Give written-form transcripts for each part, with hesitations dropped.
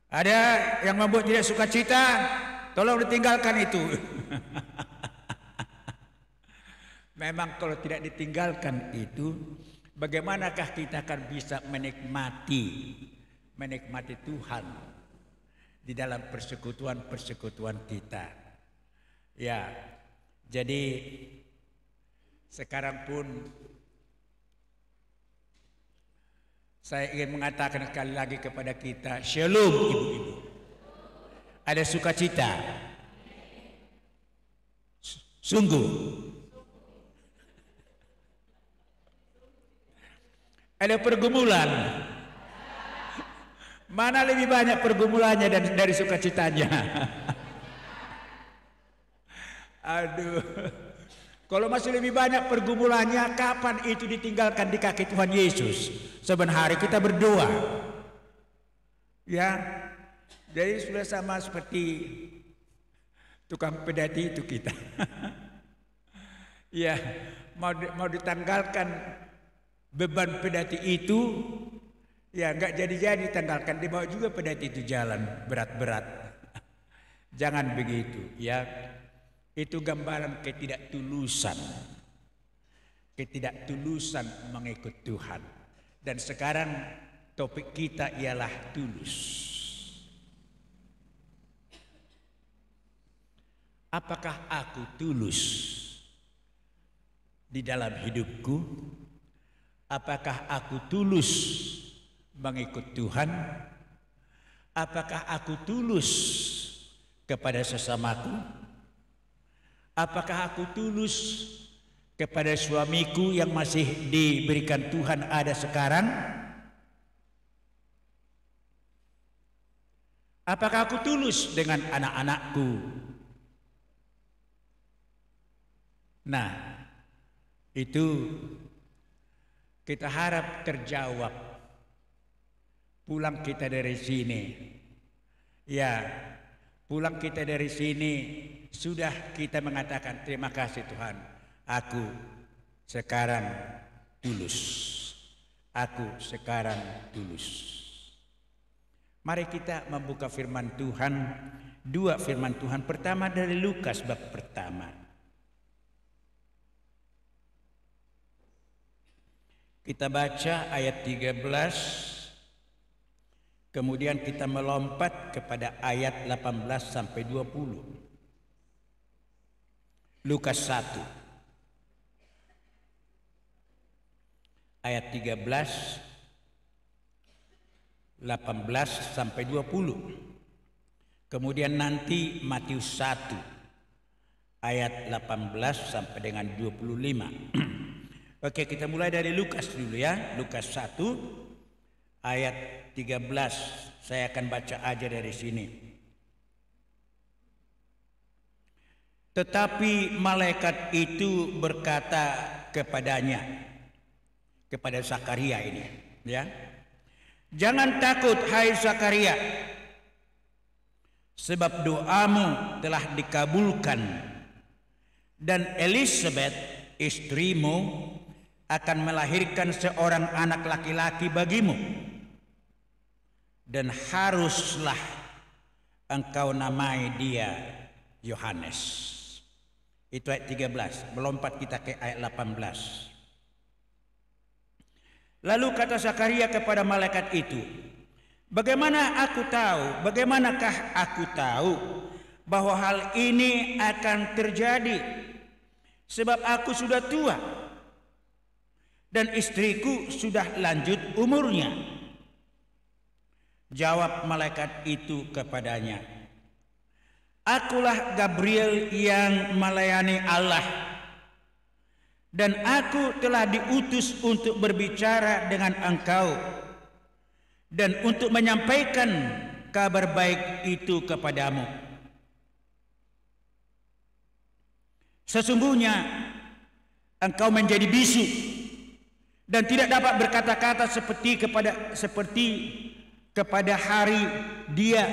Ada yang membuat tidak sukacita, tolong ditinggalkan itu. Memang kalau tidak ditinggalkan itu, bagaimanakah kita akan bisa menikmati Tuhan di dalam persekutuan kita? Ya, jadi sekarang pun saya ingin mengatakan sekali lagi kepada kita, Shalom ibu-ibu. Ada sukacita. Sungguh. Ada pergumulan. Mana lebih banyak pergumulannya dari sukacitanya? Aduh. Kalau masih lebih banyak pergumulannya, kapan itu ditinggalkan di kaki Tuhan Yesus? Saban hari kita berdoa. Ya. Jadi sudah sama seperti tukang pedati itu kita. Ya, mau ditanggalkan beban pedati itu, ya nggak jadi tanggalkan, dibawa juga pedati itu jalan berat-berat. Jangan begitu, ya. Itu gambaran ketidaktulusan mengikut Tuhan. Dan sekarang topik kita ialah tulus. Apakah aku tulus di dalam hidupku? Apakah aku tulus mengikut Tuhan? Apakah aku tulus kepada sesamaku? Apakah aku tulus kepada suamiku yang masih diberikan Tuhan ada sekarang? Apakah aku tulus dengan anak-anakku? Nah, itu kita harap terjawab pulang kita dari sini. Ya, pulang kita dari sini sudah kita mengatakan terima kasih Tuhan. Aku sekarang tulus. Aku sekarang tulus. Mari kita membuka firman Tuhan. Dua firman Tuhan. Pertama dari Lukas bab pertama. Kita baca ayat 13, kemudian kita melompat kepada ayat 18 sampai 20. Lukas 1 ayat 13, 18 sampai 20. Kemudian nanti Matius 1 ayat 18 sampai dengan 25. Oke, kita mulai dari Lukas dulu ya. Lukas 1 ayat 13. Saya akan baca aja dari sini. Tetapi malaikat itu berkata kepadanya, kepada Zakaria ini, ya. Jangan takut hai Zakaria, sebab doamu telah dikabulkan, dan Elisabet istrimu akan melahirkan seorang anak laki-laki bagimu, dan haruslah engkau namai dia Yohanes. Itu ayat 13. Melompat kita ke ayat 18. Lalu kata Zakaria kepada malaikat itu, bagaimanakah aku tahu bahwa hal ini akan terjadi? Sebab aku sudah tua dan istriku sudah lanjut umurnya. Jawab malaikat itu kepadanya, akulah Gabriel yang melayani Allah, dan aku telah diutus untuk berbicara dengan engkau dan untuk menyampaikan kabar baik itu kepadamu. Sesungguhnya engkau menjadi bisu dan tidak dapat berkata-kata seperti kepada hari dia.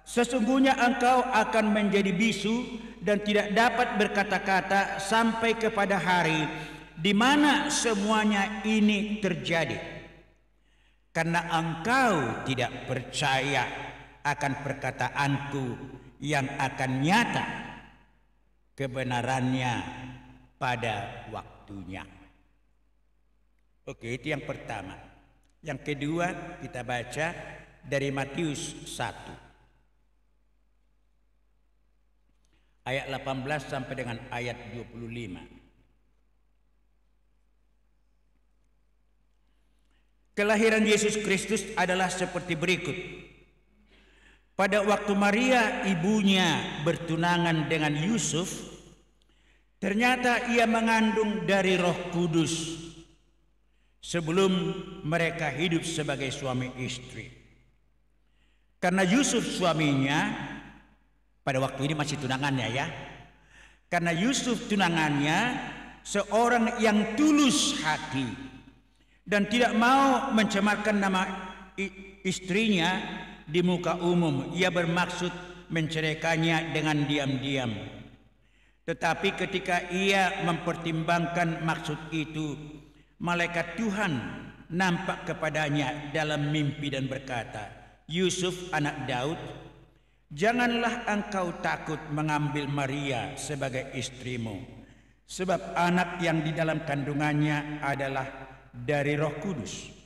Sesungguhnya engkau akan menjadi bisu dan tidak dapat berkata-kata sampai kepada hari di mana semuanya ini terjadi. karena engkau tidak percaya akan perkataanku yang akan nyata kebenarannya pada waktunya. Oke, itu yang pertama. Yang kedua kita baca dari Matius 1 ayat 18 sampai dengan ayat 25. Kelahiran Yesus Kristus adalah seperti berikut. Pada waktu Maria ibunya bertunangan dengan Yusuf, ternyata ia mengandung dari Roh Kudus sebelum mereka hidup sebagai suami istri. Karena Yusuf suaminya, pada waktu ini masih tunangannya ya. Karena Yusuf tunangannya seorang yang tulus hati dan tidak mau mencemarkan nama istrinya di muka umum. Ia bermaksud menceraikannya dengan diam-diam. Tetapi ketika ia mempertimbangkan maksud itu, malaikat Tuhan nampak kepadanya dalam mimpi dan berkata, "Yusuf anak Daud, janganlah engkau takut mengambil Maria sebagai istrimu, sebab anak yang di dalam kandungannya adalah dari Roh Kudus.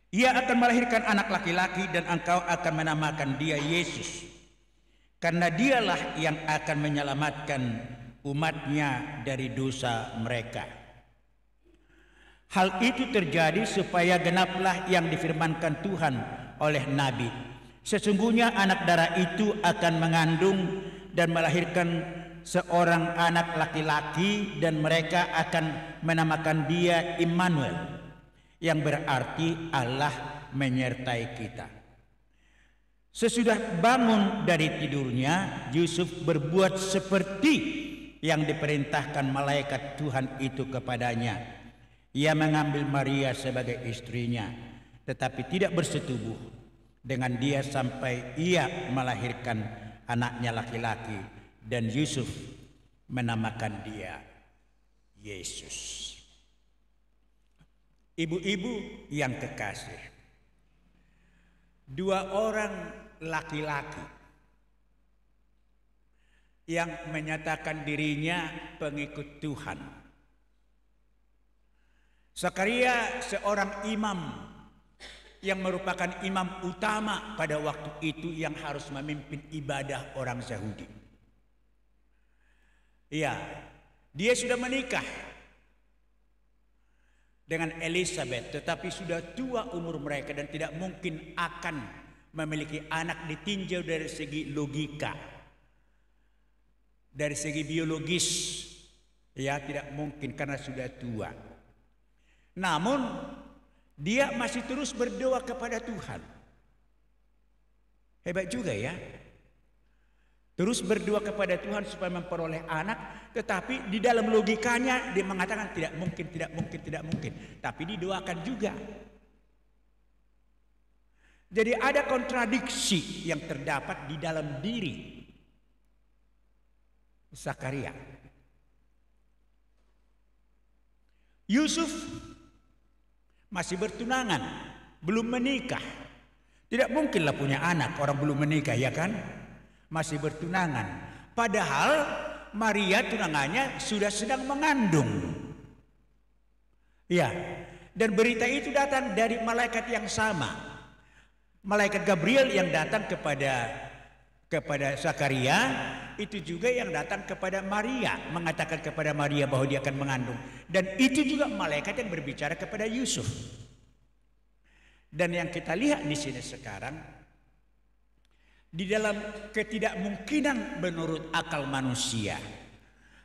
Ia akan melahirkan anak laki-laki dan engkau akan menamakan dia Yesus, karena dialah yang akan menyelamatkan umatnya dari dosa mereka." Hal itu terjadi supaya genaplah yang difirmankan Tuhan oleh Nabi. Sesungguhnya anak darah itu akan mengandung dan melahirkan seorang anak laki-laki dan mereka akan menamakan dia Immanuel, yang berarti Allah menyertai kita. Sesudah bangun dari tidurnya, Yusuf berbuat seperti yang diperintahkan malaikat Tuhan itu kepadanya. Ia mengambil Maria sebagai istrinya, tetapi tidak bersetubuh dengan dia sampai ia melahirkan anaknya laki-laki, dan Yusuf menamakan dia Yesus. Ibu-ibu yang kekasih, dua orang laki-laki yang menyatakan dirinya pengikut Tuhan. Zakaria seorang imam yang merupakan imam utama pada waktu itu yang harus memimpin ibadah orang Yahudi. Ya, dia sudah menikah dengan Elizabeth, tetapi sudah tua umur mereka dan tidak mungkin akan memiliki anak ditinjau dari segi logika, dari segi biologis. Ya, tidak mungkin karena sudah tua. Namun dia masih terus berdoa kepada Tuhan. Hebat juga ya. Terus berdoa kepada Tuhan supaya memperoleh anak, tetapi di dalam logikanya dia mengatakan tidak mungkin, tidak mungkin, tidak mungkin. Tapi didoakan juga. Jadi ada kontradiksi yang terdapat di dalam diri Zakaria. Yusuf masih bertunangan, belum menikah. Tidak mungkinlah punya anak orang belum menikah, ya kan? Masih bertunangan. Padahal Maria tunangannya sudah sedang mengandung. Ya, dan berita itu datang dari malaikat yang sama. Malaikat Gabriel yang datang kepada Zakaria, itu juga yang datang kepada Maria, mengatakan kepada Maria bahwa dia akan mengandung. Dan itu juga malaikat yang berbicara kepada Yusuf. Dan yang kita lihat di sini sekarang, di dalam ketidakmungkinan menurut akal manusia,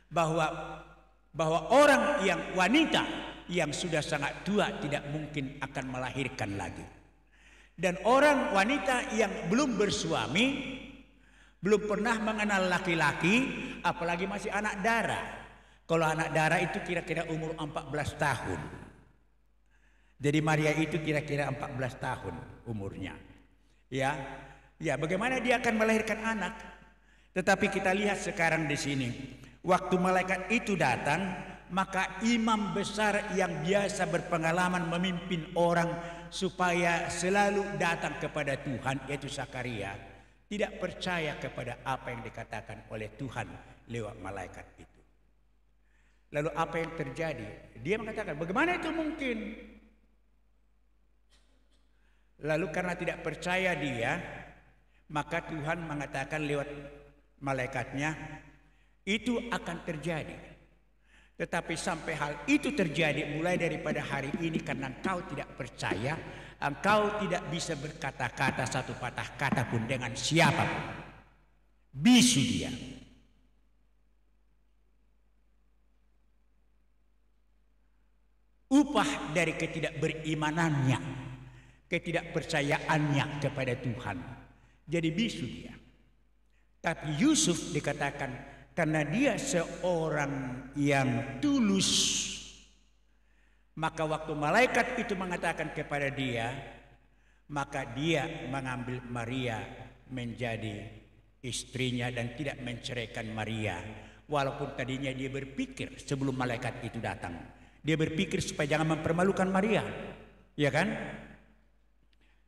bahwa orang yang wanita yang sudah sangat tua tidak mungkin akan melahirkan lagi. Dan orang wanita yang belum bersuami, belum pernah mengenal laki-laki, apalagi masih anak dara. Kalau anak dara itu kira-kira umur 14 tahun. Jadi Maria itu kira-kira 14 tahun umurnya. Ya, bagaimana dia akan melahirkan anak? Tetapi kita lihat sekarang di sini, waktu malaikat itu datang, maka imam besar yang biasa berpengalaman memimpin orang supaya selalu datang kepada Tuhan, yaitu Zakaria, tidak percaya kepada apa yang dikatakan oleh Tuhan lewat malaikat itu. Lalu apa yang terjadi? Dia mengatakan, bagaimana itu mungkin? Lalu karena tidak percaya dia, maka Tuhan mengatakan lewat malaikatnya, itu akan terjadi. Tetapi sampai hal itu terjadi mulai daripada hari ini, karena engkau tidak percaya, engkau tidak bisa berkata-kata satu patah kata pun dengan siapapun. Bisu dia. Upah dari ketidakberimanannya, ketidakpercayaannya kepada Tuhan. Jadi bisu dia. Tapi Yusuf dikatakan karena dia seorang yang tulus, maka waktu malaikat itu mengatakan kepada dia, maka dia mengambil Maria menjadi istrinya dan tidak menceraikan Maria. Walaupun tadinya dia berpikir sebelum malaikat itu datang, dia berpikir supaya jangan mempermalukan Maria, ya kan?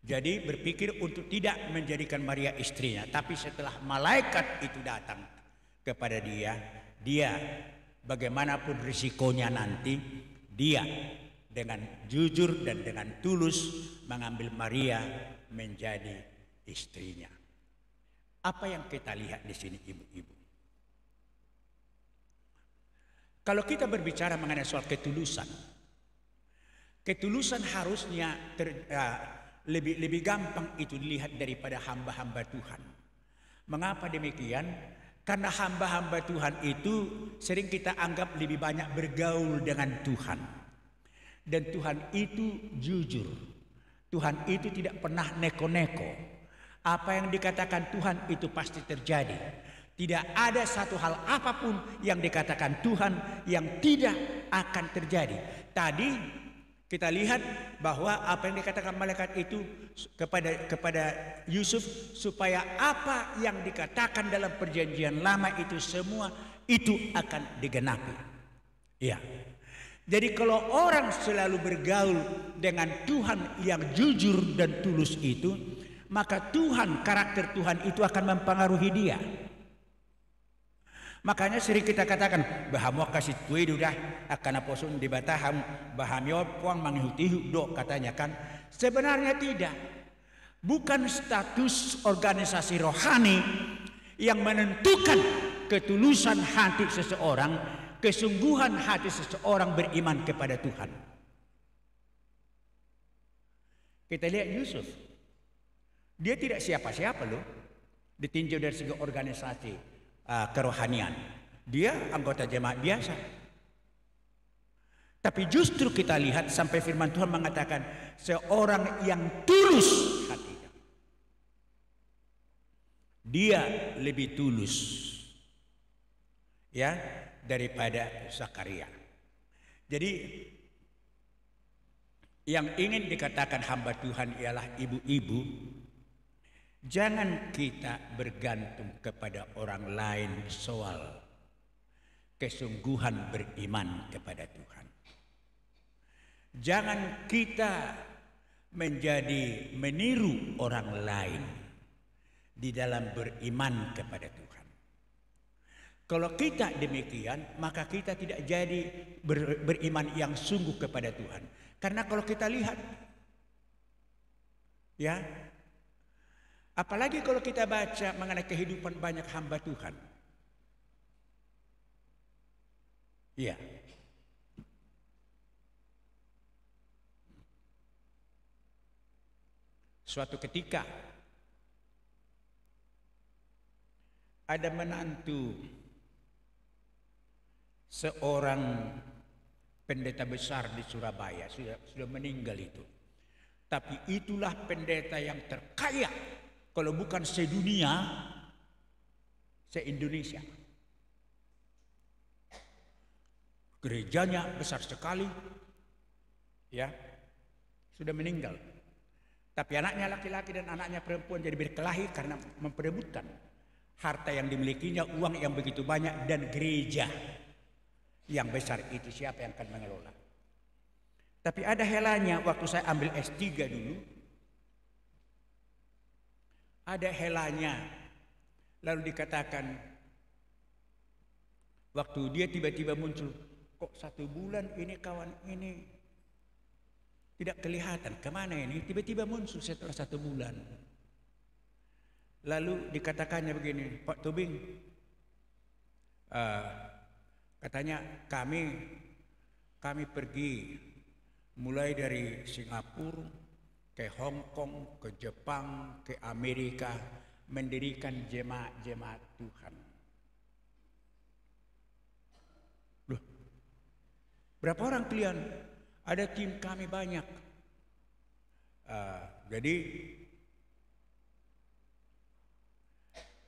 Jadi berpikir untuk tidak menjadikan Maria istrinya. Tapi setelah malaikat itu datang kepada dia, bagaimanapun risikonya nanti, dia dengan jujur dan dengan tulus mengambil Maria menjadi istrinya. Apa yang kita lihat di sini, ibu-ibu? Kalau kita berbicara mengenai soal ketulusan, ketulusan harusnya lebih gampang itu dilihat daripada hamba-hamba Tuhan. Mengapa demikian? Karena hamba-hamba Tuhan itu sering kita anggap lebih banyak bergaul dengan Tuhan. Dan Tuhan itu jujur. Tuhan itu tidak pernah neko-neko. Apa yang dikatakan Tuhan itu pasti terjadi. Tidak ada satu hal apapun yang dikatakan Tuhan yang tidak akan terjadi. Tadi kita lihat bahwa apa yang dikatakan malaikat itu kepada Yusuf, supaya apa yang dikatakan dalam perjanjian lama itu semua itu akan digenapi. Ya. Jadi kalau orang selalu bergaul dengan Tuhan yang jujur dan tulus itu, maka Tuhan, karakter Tuhan itu akan mempengaruhi dia. Makanya sering kita katakan bahwa kasih tuai dah akan aposun di bataham bahamio puang mengikuti dok, katanya kan. Sebenarnya tidak. Bukan status organisasi rohani yang menentukan ketulusan hati seseorang, kesungguhan hati seseorang beriman kepada Tuhan. Kita lihat Yusuf. Dia tidak siapa-siapa loh. Ditinjau dari segi organisasi kerohanian. Dia anggota jemaat biasa. Tapi justru kita lihat sampai firman Tuhan mengatakan seorang yang tulus hatinya. Dia lebih tulus ya daripada Zakaria. Jadi yang ingin dikatakan hamba Tuhan ialah ibu-ibu, jangan kita bergantung kepada orang lain soal kesungguhan beriman kepada Tuhan. Jangan kita menjadi meniru orang lain di dalam beriman kepada Tuhan. Kalau kita demikian, maka kita tidak jadi beriman yang sungguh kepada Tuhan. Karena kalau kita lihat, ya, apalagi kalau kita baca mengenai kehidupan banyak hamba Tuhan. Iya. Suatu ketika ada menantu seorang pendeta besar di Surabaya, sudah meninggal itu. Tapi itulah pendeta yang terkaya, kalau bukan sedunia, se-Indonesia. Gerejanya besar sekali, ya, sudah meninggal. Tapi anaknya laki-laki dan anaknya perempuan jadi berkelahi karena memperebutkan harta yang dimilikinya, uang yang begitu banyak, dan gereja Yang besar itu siapa yang akan mengelola. Tapi ada helanya waktu saya ambil S3 dulu. Ada helanya. Lalu dikatakan, waktu dia tiba-tiba muncul, kok 1 bulan ini kawan ini tidak kelihatan, kemana ini? Tiba-tiba muncul setelah 1 bulan. Lalu dikatakannya begini, Pak Tobing, katanya kami pergi mulai dari Singapura ke Hong Kong, ke Jepang, ke Amerika, mendirikan jemaat-jemaat Tuhan. Loh, berapa orang kalian? Ada tim kami banyak. Jadi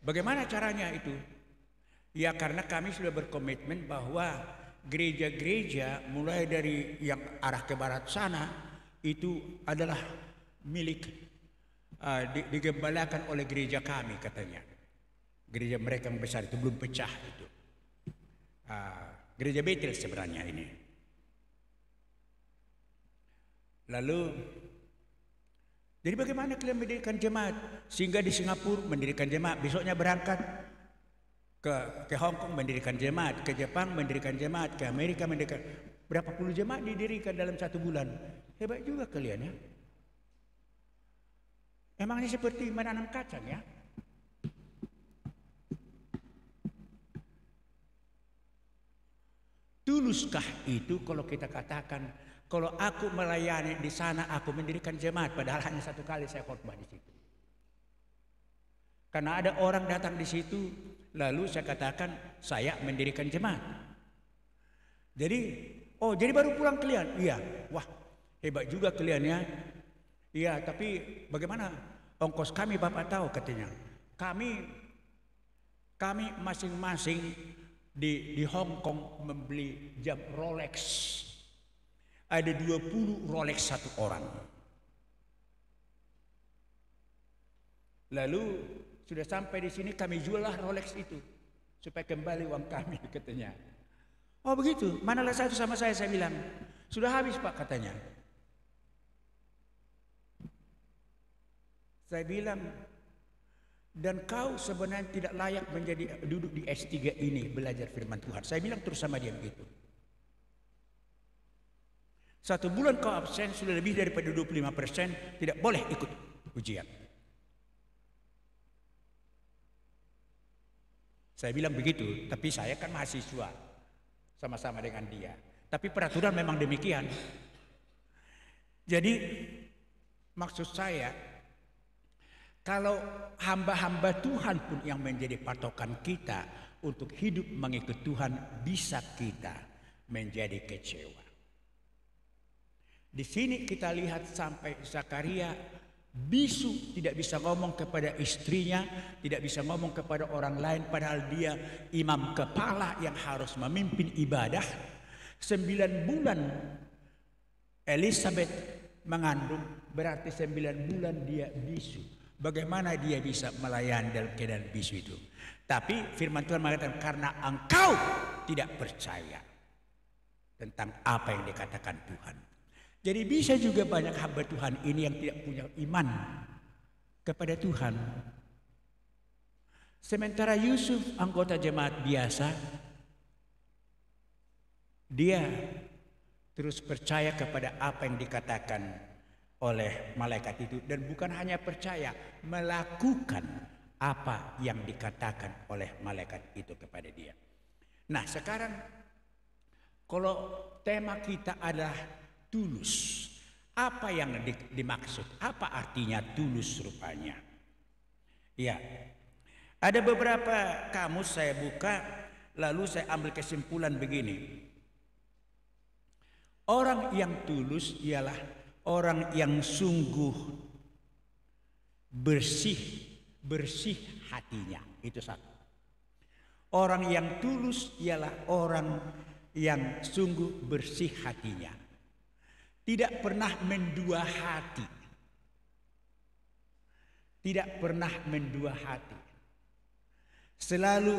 bagaimana caranya itu? Ya karena kami sudah berkomitmen bahwa gereja-gereja mulai dari yang arah ke barat sana itu adalah milik digembalakan oleh gereja kami katanya. Gereja mereka yang besar itu belum pecah itu. Gereja Betel sebenarnya ini. Lalu jadi bagaimana kalian mendirikan jemaat? Sehingga di Singapura mendirikan jemaat, besoknya berangkat ke Hong Kong mendirikan jemaat, ke Jepang mendirikan jemaat, ke Amerika mendirikan. Berapa puluh jemaat didirikan dalam 1 bulan. Hebat juga kalian ya. Emangnya seperti menanam kacang ya. Tuluskah itu kalau kita katakan, kalau aku melayani di sana, aku mendirikan jemaat, padahal hanya 1 kali saya khotbah di situ. Karena ada orang datang di situ, lalu saya katakan saya mendirikan jemaat. Jadi, jadi baru pulang kalian? Iya, wah hebat juga kalian ya. Iya, tapi bagaimana ongkos kami Bapak tahu katanya. Kami masing-masing di Hong Kong membeli jam Rolex. Ada 20 Rolex 1 orang. Lalu sudah sampai di sini kami jualah Rolex itu supaya kembali uang kami katanya. Oh begitu, manalah satu sama saya bilang. Sudah habis Pak katanya. Saya bilang, dan kau sebenarnya tidak layak menjadi duduk di S3 ini belajar firman Tuhan. Saya bilang terus sama dia begitu. 1 bulan kau absen sudah lebih daripada 25%, tidak boleh ikut ujian. Saya bilang begitu, tapi saya kan mahasiswa sama-sama dengan dia. Tapi peraturan memang demikian. Jadi maksud saya, kalau hamba-hamba Tuhan pun yang menjadi patokan kita untuk hidup mengikut Tuhan, bisa kita menjadi kecewa. Di sini kita lihat sampai Zakaria bisu, tidak bisa ngomong kepada istrinya, tidak bisa ngomong kepada orang lain, padahal dia imam kepala yang harus memimpin ibadah. 9 bulan Elizabeth mengandung, berarti 9 bulan dia bisu. Bagaimana dia bisa melayani dalam keadaan bisu itu? Tapi firman Tuhan mengatakan, karena engkau tidak percaya tentang apa yang dikatakan Tuhan. Jadi bisa juga banyak hamba Tuhan ini yang tidak punya iman kepada Tuhan. Sementara Yusuf anggota jemaat biasa, dia terus percaya kepada apa yang dikatakan oleh malaikat itu, dan bukan hanya percaya, melakukan apa yang dikatakan oleh malaikat itu kepada dia. Nah sekarang kalau tema kita adalah tulus, apa yang dimaksud? Apa artinya tulus rupanya? Ya, ada beberapa kamus saya buka, lalu saya ambil kesimpulan begini. Orang yang tulus ialah orang yang sungguh bersih hatinya. Itu satu. Orang yang tulus ialah orang yang sungguh bersih hatinya. Tidak pernah mendua hati. Tidak pernah mendua hati. Selalu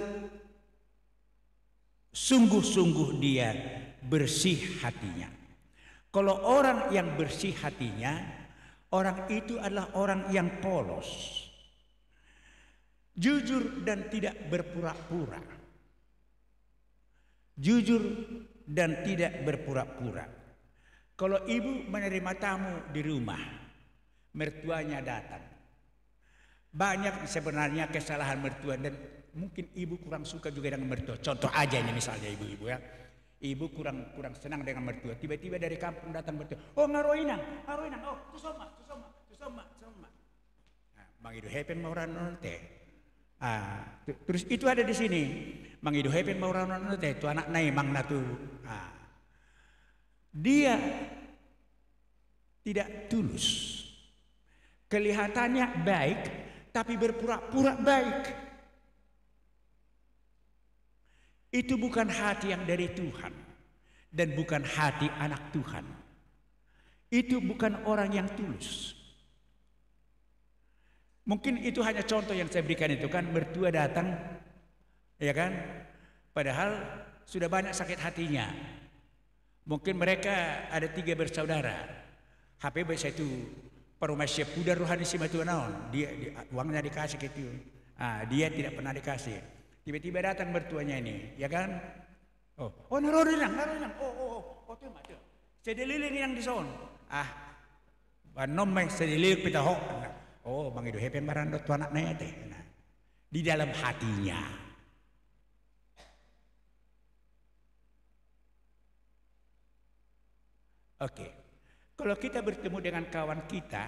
sungguh-sungguh dia bersih hatinya. Kalau orang yang bersih hatinya, orang itu adalah orang yang polos, jujur dan tidak berpura-pura. Jujur dan tidak berpura-pura. Kalau ibu menerima tamu di rumah, mertuanya datang. Banyak sebenarnya kesalahan mertua dan mungkin ibu kurang suka juga dengan mertua. Contoh aja ini misalnya ibu-ibu ya. Ibu kurang senang dengan mertua. Tiba-tiba dari kampung datang mertua. Oh ngaroinang. Oh tusoma. Nah, Bang Ido hepen mau ranon teh. Terus itu ada di sini. Bang Ido hepen mau ranon teh. Itu anak nai mang natu. Dia tidak tulus. Kelihatannya baik, tapi berpura-pura baik. Itu bukan hati yang dari Tuhan dan bukan hati anak Tuhan. Itu bukan orang yang tulus. Mungkin itu hanya contoh yang saya berikan itu kan, mertua datang, ya kan? Padahal sudah banyak sakit hatinya. Mungkin mereka ada 3 bersaudara. HP biasa itu perumah siap pudar rohani si matu naon. Dia uangnya dikasih gitu. Dia tidak pernah dikasih. Tiba-tiba datang mertuanya ini, ya kan? Oh narorinang. Oh tuh mah tuh. Sedeliling yang di son. Banom mah sedeliling pitaho. Oh, Bang Ido hepen barandot tu anak naya teh. Nah, di dalam hatinya. Oke. Kalau kita bertemu dengan kawan kita,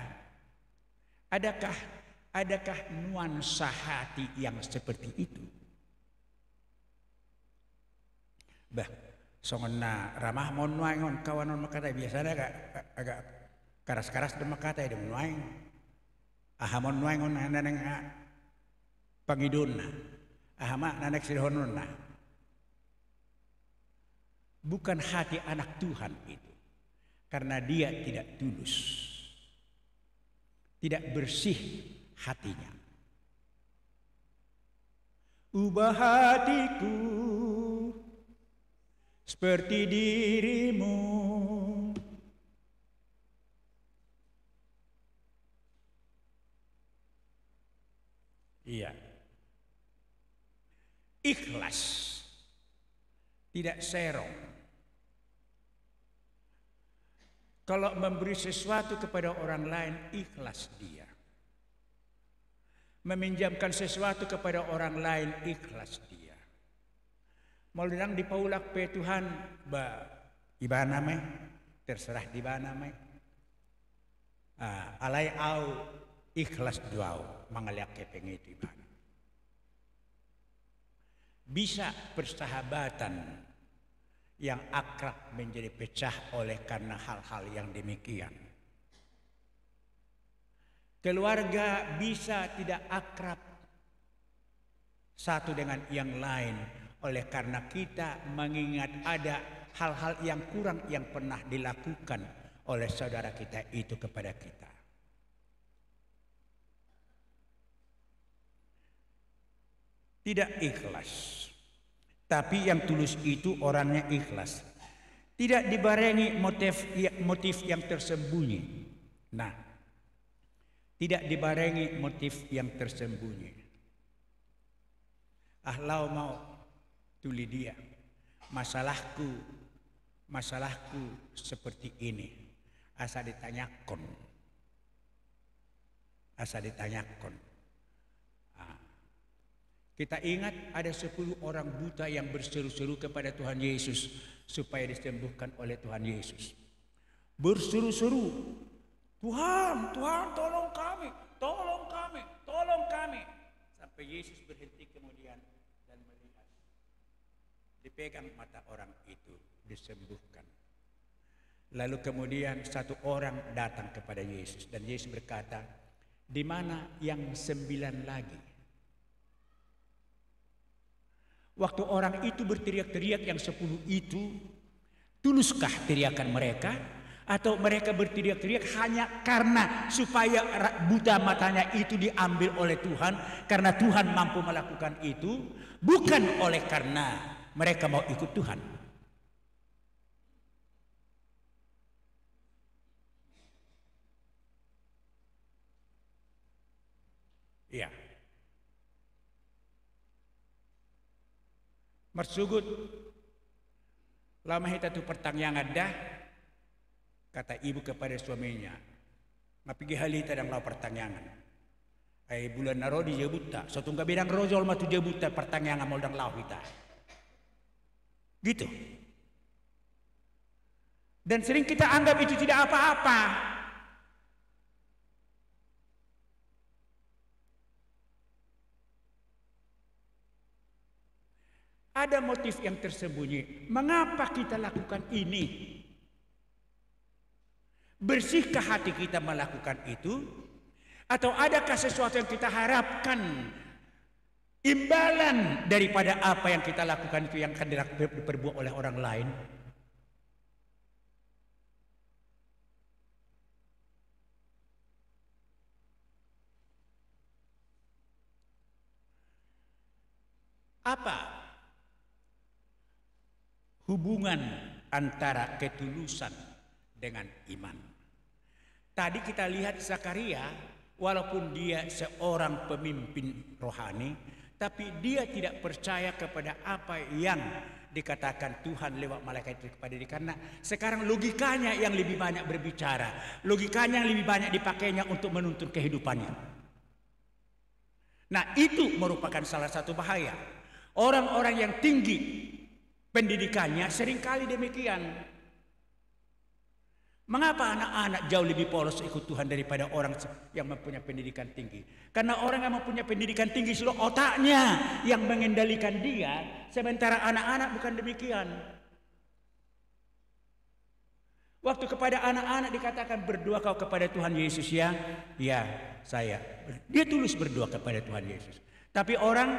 adakah nuansa hati yang seperti itu? Bah, songonna ramah mon nuangon kawanon makata biasanya agak karas-karas dan makata itu nuang. Ahamon nuangon nanang pangidonna. Ahama nanak sirhononna. Bukan hati anak Tuhan itu. Karena dia tidak tulus. Tidak bersih hatinya. Ubah hatiku seperti dirimu. Iya. Ikhlas. Tidak serong. Kalau memberi sesuatu kepada orang lain, ikhlas dia. Meminjamkan sesuatu kepada orang lain, ikhlas dia. Mau bilang di paulak pe Tuhan, iba namai, terserah di mana namai. Alai au ikhlas duau, mangaliak kepeng itu iba. Bisa persahabatan yang akrab menjadi pecah oleh karena hal-hal yang demikian. Keluarga bisa tidak akrab satu dengan yang lain oleh karena kita mengingat ada hal-hal yang kurang yang pernah dilakukan oleh saudara kita itu kepada kita. Tidak ikhlas. Tapi yang tulus itu orangnya ikhlas. Tidak dibarengi motif yang tersembunyi. Nah, tidak dibarengi motif yang tersembunyi. Lau mau tuli dia. Masalahku seperti ini. Asa ditanyakan. Kita ingat ada 10 orang buta yang berseru-seru kepada Tuhan Yesus supaya disembuhkan oleh Tuhan Yesus. Berseru-seru, Tuhan, tolong kami. Sampai Yesus berhenti kemudian dan melihat. Dipegang mata orang itu, disembuhkan. Lalu kemudian satu orang datang kepada Yesus dan Yesus berkata, di mana yang 9 lagi? Waktu orang itu berteriak-teriak yang 10 itu, tuluskah teriakan mereka? Atau mereka berteriak-teriak hanya karena supaya buta matanya itu diambil oleh Tuhan, karena Tuhan mampu melakukan itu, bukan oleh karena mereka mau ikut Tuhan. Iya. Mersugut lama hita tu pertanyaan dah, kata ibu kepada suaminya, ngapigi halita dan lau pertanyaan. Ay bulan narodi jebuta, satu nggak bidang rojol matu jebuta pertanyaan mau dang lau hita. Gitu. Dan sering kita anggap itu tidak apa-apa. Ada motif yang tersembunyi. Mengapa kita lakukan ini? Bersihkah hati kita melakukan itu? Atau adakah sesuatu yang kita harapkan imbalan daripada apa yang kita lakukan itu yang akan diperbuat oleh orang lain? Apa hubungan antara ketulusan dengan iman? Tadi kita lihat Zakaria, walaupun dia seorang pemimpin rohani, tapi dia tidak percaya kepada apa yang dikatakan Tuhan lewat malaikat itu kepada dia. Karena sekarang logikanya yang lebih banyak berbicara, logikanya yang lebih banyak dipakainya untuk menuntun kehidupannya. Nah, itu merupakan salah satu bahaya. Orang-orang yang tinggi pendidikannya seringkali demikian. Mengapa anak-anak jauh lebih polos ikut Tuhan daripada orang yang mempunyai pendidikan tinggi? Karena orang yang mempunyai pendidikan tinggi seluruh otaknya yang mengendalikan dia, sementara anak-anak bukan demikian. Waktu kepada anak-anak dikatakan berdoa kau kepada Tuhan Yesus ya, ya saya. Dia tulus berdoa kepada Tuhan Yesus. Tapi orang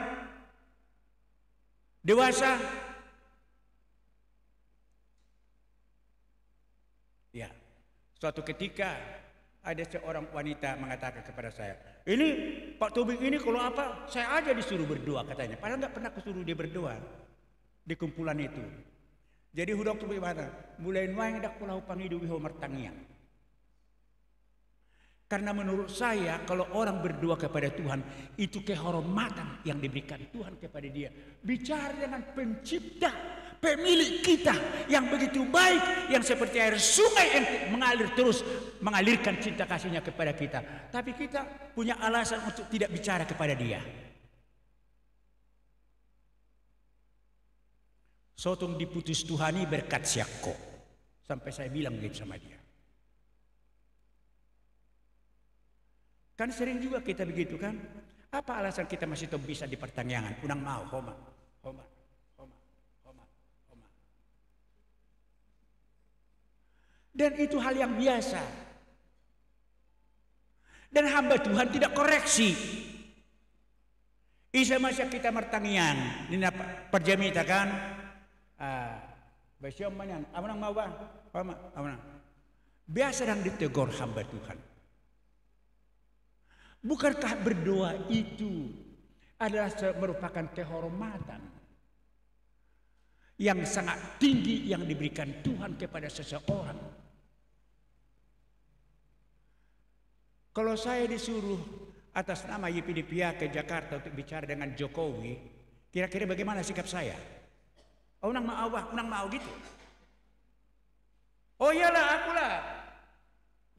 dewasa, ya, suatu ketika ada seorang wanita mengatakan kepada saya, ini Pak Tobing ini kalau apa, saya aja disuruh berdoa katanya. Padahal nggak pernah kusuruh dia berdoa di kumpulan itu. Jadi hudok tu bagaimana? Mulai nuang dak pulau pangidu wiho mertangian. Karena menurut saya kalau orang berdoa kepada Tuhan itu kehormatan yang diberikan Tuhan kepada dia. Bicara dengan pencipta, pemilik kita yang begitu baik, yang seperti air sungai yang mengalir terus mengalirkan cinta kasihnya kepada kita. Tapi kita punya alasan untuk tidak bicara kepada dia. Sotong diputus Tuhani berkat siakko. Sampai saya bilang begitu sama dia. Kan sering juga kita begitu kan? Apa alasan kita masih bisa di pertanyaan? Unang mau, homa. Dan itu hal yang biasa. Dan hamba Tuhan tidak koreksi. Isa masya kita mertangian. Ini perjamita kan? Basyom manyan. Amunang mau ba? Amunang. Biasa dan ditegur hamba Tuhan. Bukankah berdoa itu adalah merupakan kehormatan yang sangat tinggi yang diberikan Tuhan kepada seseorang? Kalau saya disuruh atas nama YPDPA ke Jakarta untuk bicara dengan Jokowi, kira-kira bagaimana sikap saya? Oh, unang mau gitu. Oh iyalah, akulah.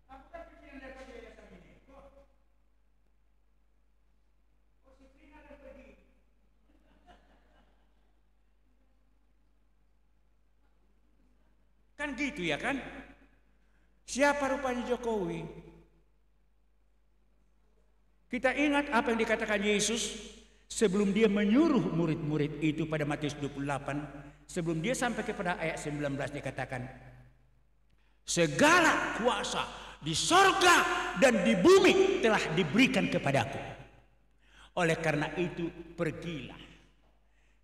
Aku kan pikiran daripada yayasan ini. Si Prina ada pergi. Kan gitu ya kan? Siapa rupanya Jokowi? Kita ingat apa yang dikatakan Yesus sebelum dia menyuruh murid-murid itu pada Matius 28. Sebelum dia sampai kepada ayat 19 dikatakan, segala kuasa di sorga dan di bumi telah diberikan kepadaku. Oleh karena itu pergilah.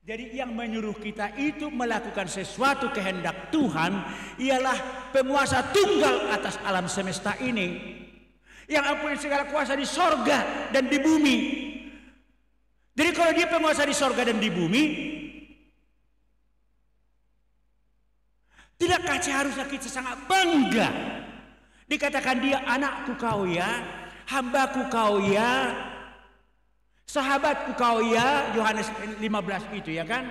Jadi yang menyuruh kita itu melakukan sesuatu kehendak Tuhan ialah penguasa tunggal atas alam semesta ini. Yang mempunyai segala kuasa di sorga dan di bumi. Jadi kalau dia penguasa di sorga dan di bumi, Tidakkah seharusnya kita sangat bangga? Dikatakan dia anakku kau ya, hambaku kau ya, sahabatku kau ya, Yohanes 15 itu ya kan?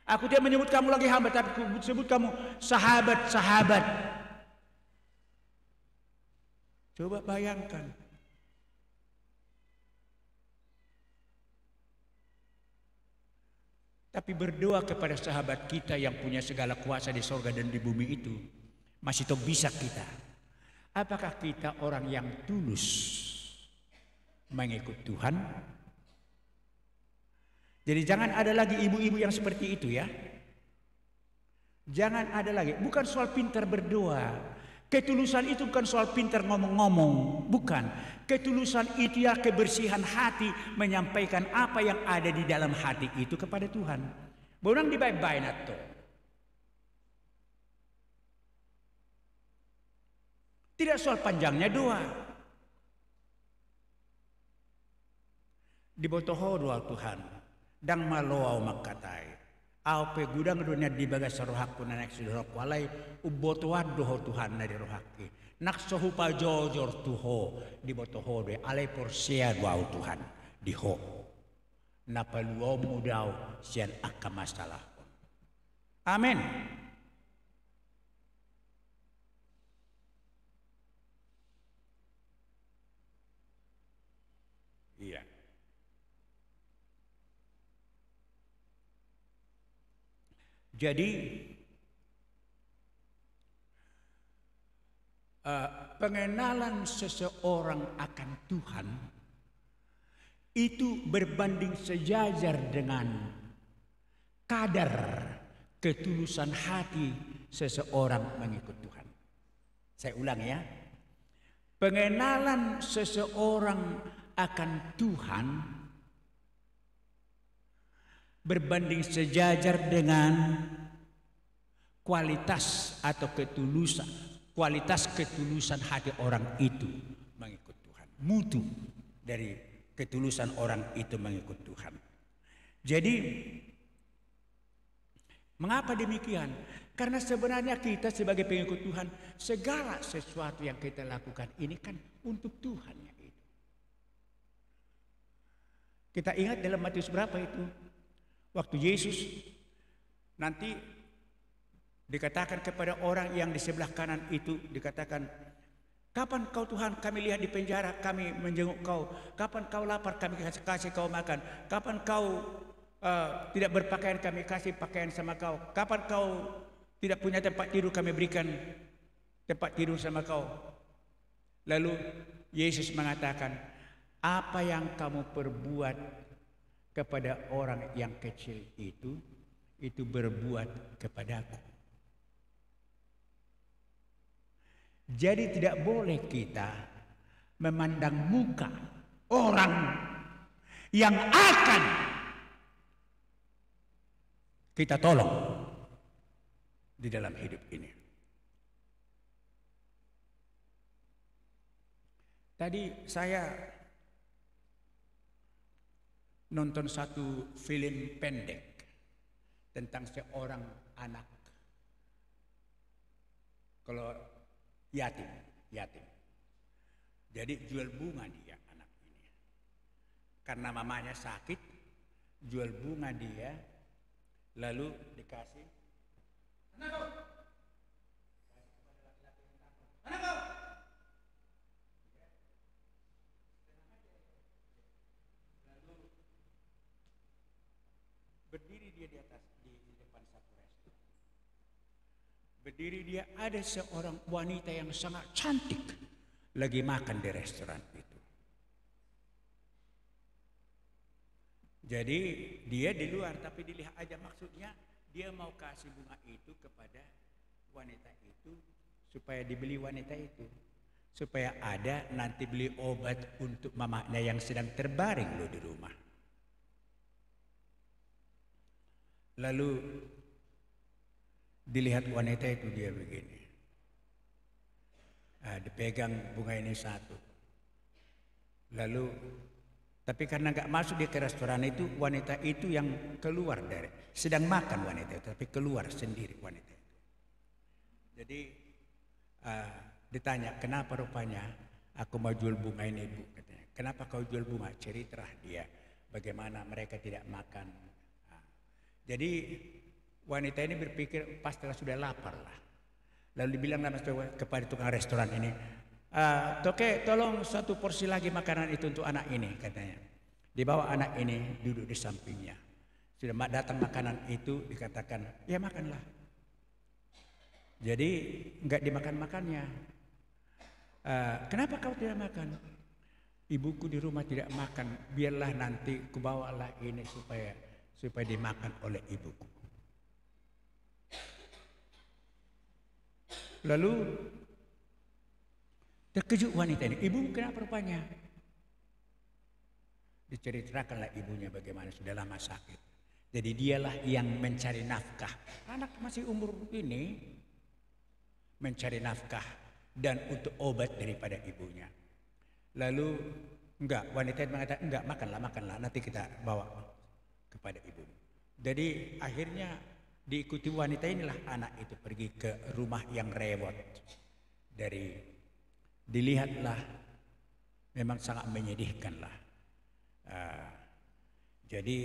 Aku tidak menyebut kamu lagi hamba, tapi aku sebut kamu sahabat-sahabat. Coba bayangkan. Tapi berdoa kepada sahabat kita yang punya segala kuasa di sorga dan di bumi itu, masih tahu bisa kita. Apakah kita orang yang tulus mengikut Tuhan? Jadi jangan ada lagi ibu-ibu yang seperti itu ya. Jangan ada lagi. Bukan soal pintar berdoa. Ketulusan itu bukan soal pintar ngomong-ngomong. Bukan. Ketulusan itu ya kebersihan hati. Menyampaikan apa yang ada di dalam hati itu kepada Tuhan. Bonang di baik-baik nato. Tidak soal panjangnya doa. Dibotoho doa Tuhan. Dang maloau makatai au pe gudang dunia di bagas rohakku nanek sudah walai ubotoan doho Tuhan dari rohaki nak sohupa jojor tuho di botoho de alai porsia doa Tuhan diho napaluo mudau sian akka masalah. Amin. Iya. Jadi pengenalan seseorang akan Tuhan itu berbanding sejajar dengan kadar ketulusan hati seseorang mengikut Tuhan. Saya ulang ya. Pengenalan seseorang akan Tuhan berbanding sejajar dengan kualitas atau kualitas ketulusan hati orang itu mengikut Tuhan. Mutu dari ketulusan orang itu mengikut Tuhan. Jadi mengapa demikian? Karena sebenarnya kita sebagai pengikut Tuhan, segala sesuatu yang kita lakukan ini kan untuk Tuhan ya itu. Kita ingat dalam Matius berapa itu? Waktu Yesus nanti dikatakan kepada orang yang di sebelah kanan itu, dikatakan, kapan kau Tuhan kami lihat di penjara, kami menjenguk kau. Kapan kau lapar, kami kasih kau makan. Kapan kau tidak berpakaian, kami kasih pakaian sama kau. Kapan kau tidak punya tempat tidur, kami berikan tempat tidur sama kau. Lalu Yesus mengatakan, apa yang kamu perbuat kepada orang yang kecil itu berbuat kepadaku. Jadi tidak boleh kita memandang muka orang yang akan kita tolong di dalam hidup ini. Tadi saya nonton satu film pendek tentang seorang anak, kalau yatim. Jadi jual bunga dia anak ini, karena mamanya sakit, jual bunga dia, lalu dikasih. Anak kau, anak kau. Berdiri dia di atas di depan satu restoran. Berdiri dia, ada seorang wanita yang sangat cantik lagi makan di restoran itu. Jadi dia di luar, tapi dilihat aja, maksudnya dia mau kasih bunga itu kepada wanita itu supaya dibeli wanita itu, supaya ada nanti beli obat untuk mamanya yang sedang terbaring loh di rumah. Lalu dilihat wanita itu, dia begini, dipegang bunga ini satu. Lalu tapi karena nggak masuk dia ke restoran itu, wanita itu yang keluar dari, sedang makan wanita itu, tapi keluar sendiri wanita itu. Jadi ditanya, kenapa rupanya aku mau jual bunga ini ibu? Katanya, kenapa kau jual bunga? Ceritalah dia bagaimana mereka tidak makan. Jadi wanita ini berpikir pastilah sudah lapar lah. Lalu dibilang kepada tukang restoran ini, Toke tolong satu porsi lagi makanan itu untuk anak ini, katanya. Dibawa anak ini duduk di sampingnya. Sudah datang makanan itu, dikatakan, ya makanlah. Jadi enggak dimakan-makannya. Kenapa kau tidak makan? Ibuku di rumah tidak makan, biarlah nanti kubawalah ini supaya dimakan oleh ibuku. Lalu terkejut wanita ini, ibu kenapa rupanya? Diceritakanlah ibunya bagaimana sudah lama sakit. Jadi dialah yang mencari nafkah. Anak masih umur ini mencari nafkah dan untuk obat daripada ibunya. Lalu wanita itu mengatakan enggak, makanlah, nanti kita bawa kepada ibu. Jadi akhirnya diikuti wanita inilah anak itu pergi ke rumah yang rewot. Dilihatlah, memang sangat menyedihkan lah. Jadi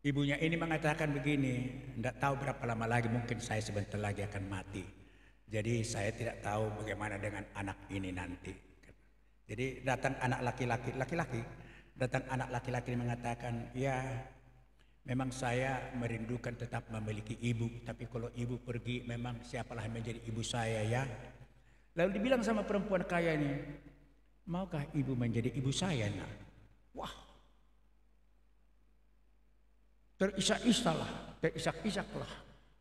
ibunya ini mengatakan begini, tidak tahu berapa lama lagi, mungkin saya sebentar lagi akan mati. Jadi saya tidak tahu bagaimana dengan anak ini nanti. Jadi datang anak laki-laki datang anak laki-laki mengatakan, ya memang saya merindukan tetap memiliki ibu, tapi kalau ibu pergi memang siapalah yang menjadi ibu saya ya. Lalu dibilang sama perempuan kaya ini, maukah ibu menjadi ibu saya nak? Wah, terisak-isaklah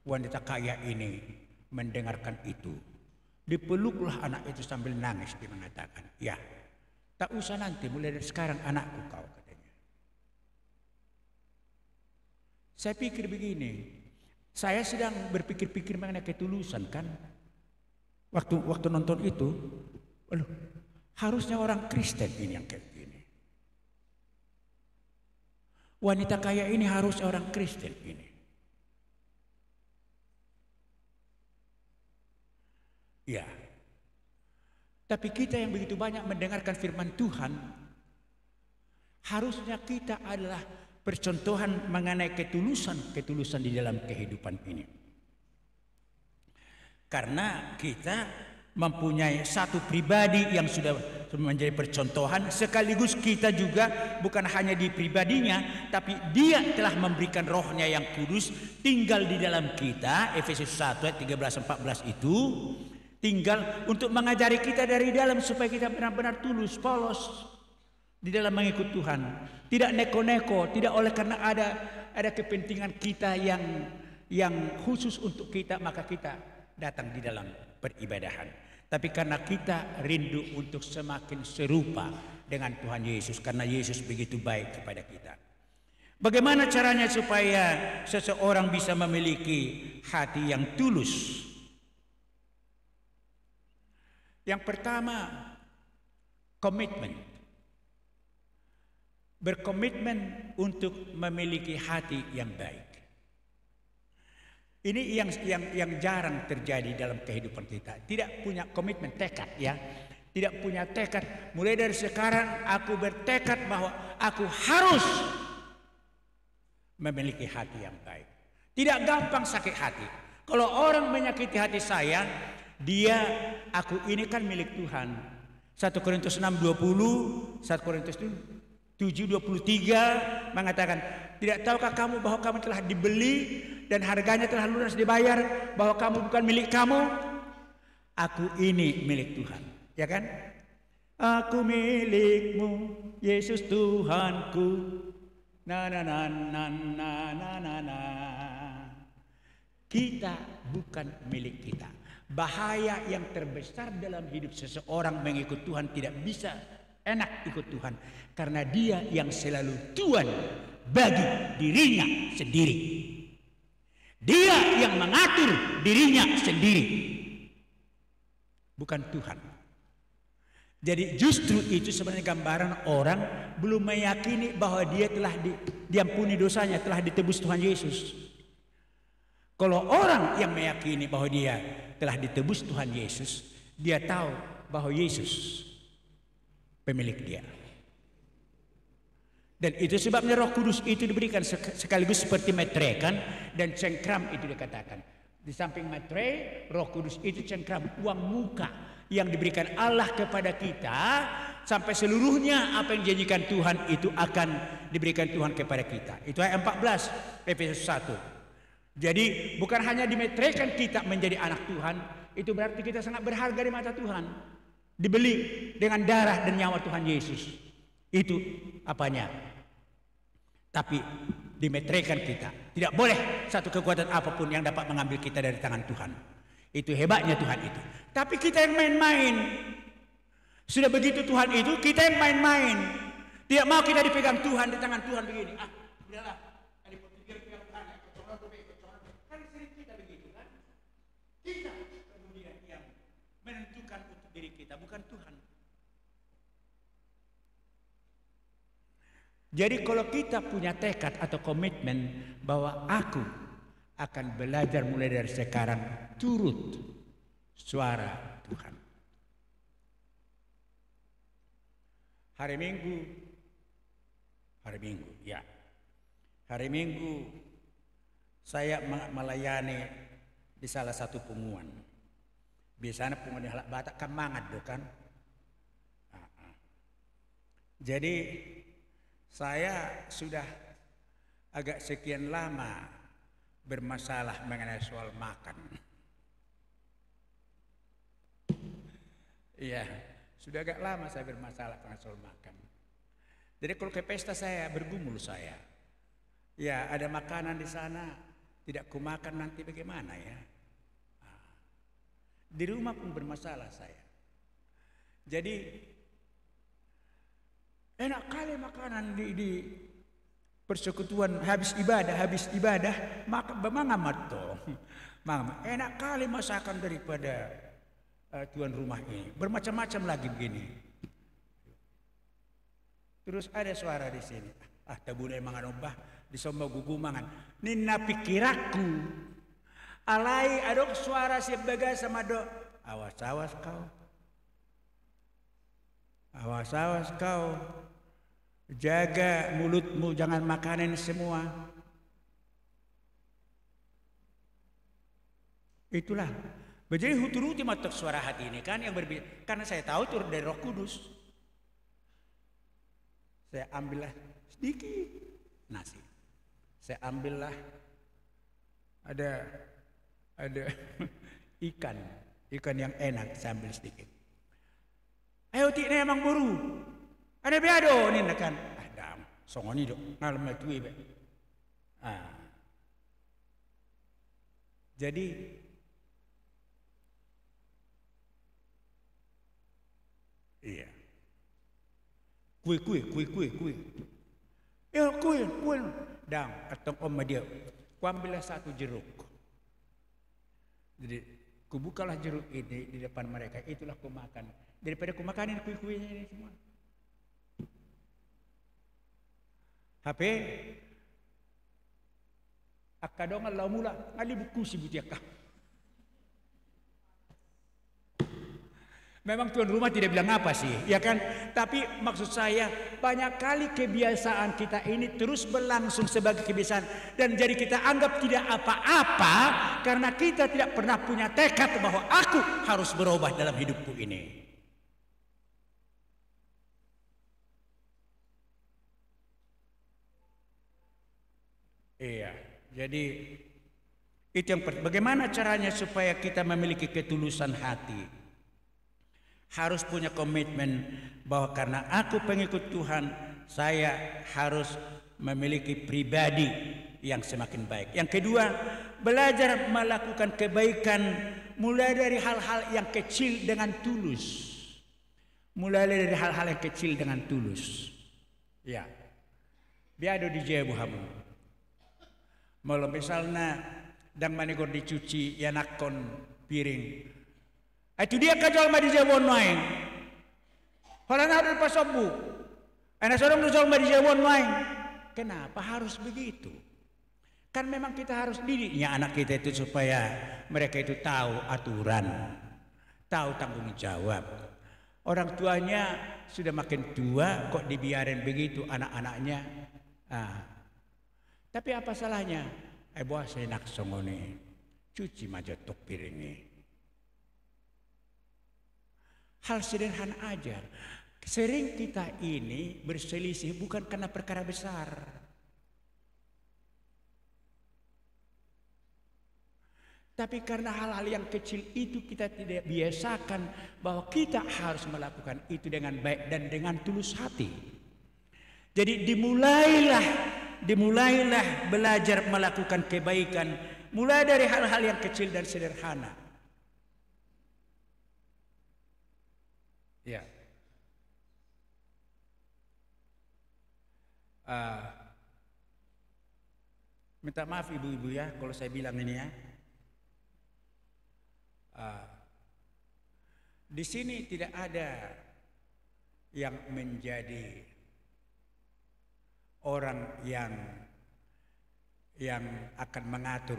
wanita kaya ini mendengarkan itu. Dipeluklah anak itu sambil nangis, dia mengatakan, ya tak usah nanti, mulai dari sekarang anakku kau, katanya. Saya pikir begini, saya sedang berpikir-pikir mengenai ketulusan kan. Waktu nonton itu, harusnya orang Kristen ini yang kayak gini. Wanita kaya ini harus orang Kristen ini. Ya. Tapi kita yang begitu banyak mendengarkan firman Tuhan, harusnya kita adalah percontohan mengenai ketulusan di dalam kehidupan ini. Karena kita mempunyai satu pribadi yang sudah menjadi percontohan, sekaligus kita juga bukan hanya di pribadinya, tapi dia telah memberikan rohnya yang kudus tinggal di dalam kita. Efesus 1 ayat 13-14 itu tinggal untuk mengajari kita dari dalam supaya kita benar-benar tulus, polos di dalam mengikut Tuhan. Tidak neko-neko, tidak oleh karena ada kepentingan kita yang khusus untuk kita maka kita datang di dalam peribadahan. Tapi karena kita rindu untuk semakin serupa dengan Tuhan Yesus, karena Yesus begitu baik kepada kita. Bagaimana caranya supaya seseorang bisa memiliki hati yang tulus? Yang pertama, komitmen. Berkomitmen untuk memiliki hati yang baik. Ini yang jarang terjadi dalam kehidupan kita. Tidak punya komitmen, tekad ya. Tidak punya tekad. Mulai dari sekarang aku bertekad bahwa aku harus memiliki hati yang baik. Tidak gampang sakit hati. Kalau orang menyakiti hati saya, aku ini kan milik Tuhan. 1 Korintus 6:20, 1 Korintus 7:23 mengatakan, tidak tahukah kamu bahwa kamu telah dibeli dan harganya telah lunas dibayar, bahwa kamu bukan milik kamu? Aku ini milik Tuhan, ya kan? Aku milikmu, Yesus Tuhanku. Na na na na na na na na. Kita bukan milik kita. Bahaya yang terbesar dalam hidup seseorang mengikut Tuhan, tidak bisa enak ikut Tuhan karena dia yang selalu tuan bagi dirinya sendiri. Dia yang mengatur dirinya sendiri, bukan Tuhan. Jadi justru itu sebenarnya gambaran orang belum meyakini bahwa dia telah diampuni dosanya, telah ditebus Tuhan Yesus. Kalau orang yang meyakini bahwa dia telah ditebus Tuhan Yesus, dia tahu bahwa Yesus pemilik dia. Dan itu sebabnya Roh Kudus itu diberikan sekaligus seperti metrekan dan cengkram itu dikatakan. Di samping metre, Roh Kudus itu cengkram, uang muka yang diberikan Allah kepada kita, sampai seluruhnya apa yang dijanjikan Tuhan itu akan diberikan Tuhan kepada kita. Itu ayat 14 Efesus 1. Jadi bukan hanya dimetrekan kita menjadi anak Tuhan, itu berarti kita sangat berharga di mata Tuhan. Dibeli dengan darah dan nyawa Tuhan Yesus. Itu apanya? Tapi dimetrekan kita. Tidak boleh satu kekuatan apapun yang dapat mengambil kita dari tangan Tuhan. Itu hebatnya Tuhan itu. Tapi kita yang main-main. Sudah begitu Tuhan itu, kita yang main-main. Tidak mau kita dipegang Tuhan, di tangan Tuhan begini. Ah, udahlah. Kan sering kita begitu kan? Kita kemudian yang menentukan untuk diri kita, bukan Tuhan. Jadi kalau kita punya tekad atau komitmen bahwa aku akan belajar mulai dari sekarang turut suara Tuhan. Hari Minggu saya melayani di salah satu punguan. Biasanya punguan di Halak Batak kan mangat kan. Jadi saya sudah agak sekian lama bermasalah mengenai soal makan. Iya, sudah agak lama saya bermasalah mengenai soal makan. Jadi kalau ke pesta saya bergumul saya. Ya, ada makanan di sana tidak kumakan nanti bagaimana ya? Di rumah pun bermasalah saya. Jadi enak kali makanan di persekutuan habis ibadah maka mangamat toh. Enak kali masakan daripada tuan rumah ini. Bermacam-macam lagi begini. Terus ada suara di sini. Ah, tabune mangan obah di somba gugu mangan. Nina pikiraku. Alai adok suara sebagai sama do. Awas-awas kau. Awas-awas kau. Jaga mulutmu, jangan makanin semua. Itulah. Jadi huturuti matok suara hati ini kan yang berbeda. Karena saya tahu itu dari Roh Kudus. Saya ambillah sedikit nasi. Saya ambillah ada ikan yang enak, saya ambil sedikit. Ayo tik emang buru. Ada beado ni kan. Dam, songoni dok. Ngalem itu ibe. Jadi iya. Kue. Ya kue. Dam, atau om dia. Ku ambillah satu jeruk. Jadi ku bukalah jeruk ini di depan mereka. Itulah ku makan. Daripada ku makanin kue-kuenya ini semua. HP akadongan lau mula ngali buku si butiaka. Memang tuan rumah tidak bilang apa sih, ya kan? Tapi maksud saya banyak kali kebiasaan kita ini terus berlangsung sebagai kebiasaan dan jadi kita anggap tidak apa-apa karena kita tidak pernah punya tekad bahwa aku harus berubah dalam hidupku ini. Iya, jadi itu yang bagaimana caranya supaya kita memiliki ketulusan hati? Harus punya komitmen bahwa karena aku pengikut Tuhan, saya harus memiliki pribadi yang semakin baik. Yang kedua, belajar melakukan kebaikan mulai dari hal-hal yang kecil dengan tulus. Mulai dari hal-hal yang kecil dengan tulus. Ya, biado di Jebuhamu. Kalau misalnya dang manigor dicuci ya nakon piring. Itu dia kajal ma di jawon main. Kalau ada pasobu. Anak sorong dusong ma di jawon main. Kenapa harus begitu? Kan memang kita harus didiknya anak kita itu supaya mereka itu tahu aturan, tahu tanggung jawab. Orang tuanya sudah makin tua kok dibiarin begitu anak-anaknya. Tapi apa salahnya? Buah senak songone, cuci majotok piringnya. Hal sederhana aja. Sering kita ini berselisih bukan karena perkara besar. Tapi karena hal-hal yang kecil itu kita tidak biasakan bahwa kita harus melakukan itu dengan baik dan dengan tulus hati. Jadi dimulailah belajar melakukan kebaikan mulai dari hal-hal yang kecil dan sederhana. Ya. Minta maaf ibu-ibu ya kalau saya bilang ini ya. Di sini tidak ada yang menjadi orang yang akan mengatur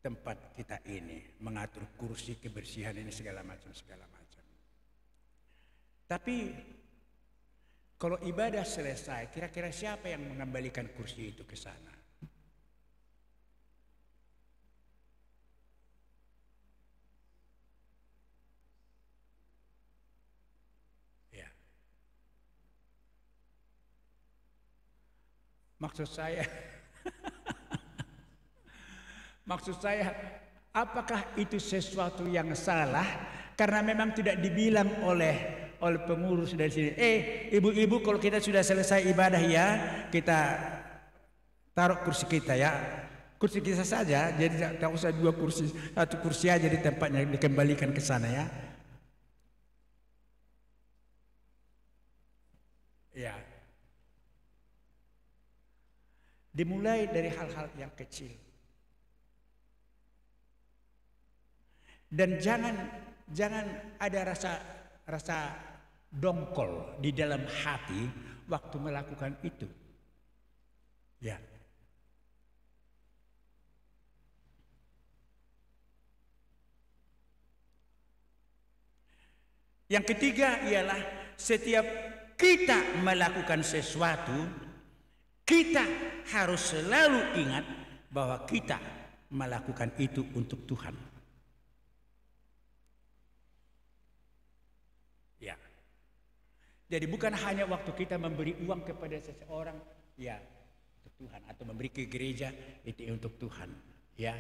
tempat kita ini, mengatur kursi kebersihan ini segala macam. Tapi kalau ibadah selesai, kira-kira siapa yang mengembalikan kursi itu ke sana? Maksud saya, apakah itu sesuatu yang salah? Karena memang tidak dibilang oleh pengurus dari sini. Ibu-ibu, kalau kita sudah selesai ibadah ya, kita taruh kursi kita ya. Kursi kita saja, jadi tidak usah dua kursi, satu kursi aja di tempatnya dikembalikan ke sana ya. Ya. Dimulai dari hal-hal yang kecil. Dan jangan ada rasa dongkol di dalam hati waktu melakukan itu. Ya. Yang ketiga ialah setiap kita melakukan sesuatu, kita harus selalu ingat bahwa kita melakukan itu untuk Tuhan. Ya. Jadi bukan hanya waktu kita memberi uang kepada seseorang, ya untuk Tuhan, atau memberi ke gereja itu untuk Tuhan. Ya.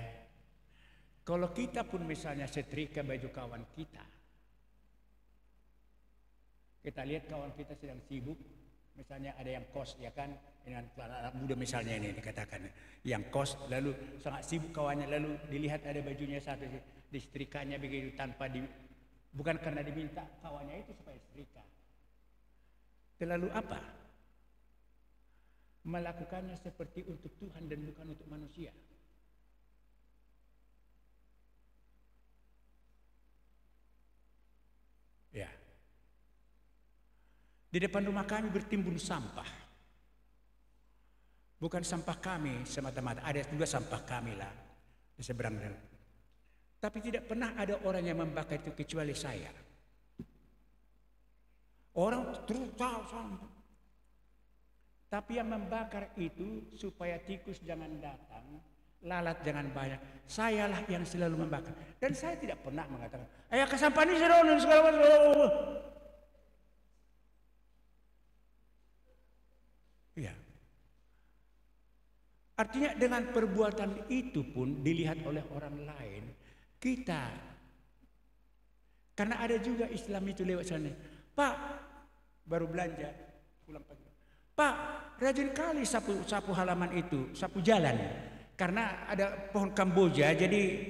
Kalau kita pun misalnya setrika baju kawan kita lihat kawan kita sedang sibuk, misalnya ada yang kos ya kan, dengan anak muda misalnya ini dikatakan yang kos, lalu sangat sibuk kawannya, lalu dilihat ada bajunya satu disetrikanya begitu tanpa bukan karena diminta kawannya itu supaya setrika. Terlalu apa? Melakukannya seperti untuk Tuhan dan bukan untuk manusia. Ya. Di depan rumah kami bertimbun sampah. Bukan sampah kami semata-mata, ada juga sampah kami lah di seberang jalan. Tapi tidak pernah ada orang yang membakar itu kecuali saya. Orang terus tahu sampah. Tapi yang membakar itu supaya tikus jangan datang, lalat jangan banyak. Sayalah yang selalu membakar. Dan saya tidak pernah mengatakan, ayo ke sampah ini segala macam. Ya. Artinya dengan perbuatan itu pun dilihat oleh orang lain, kita, karena ada juga Islam itu lewat sana. Pak, baru belanja, pulang pagi. Pak, rajin kali sapu halaman itu, sapu jalan. Karena ada pohon Kamboja, jadi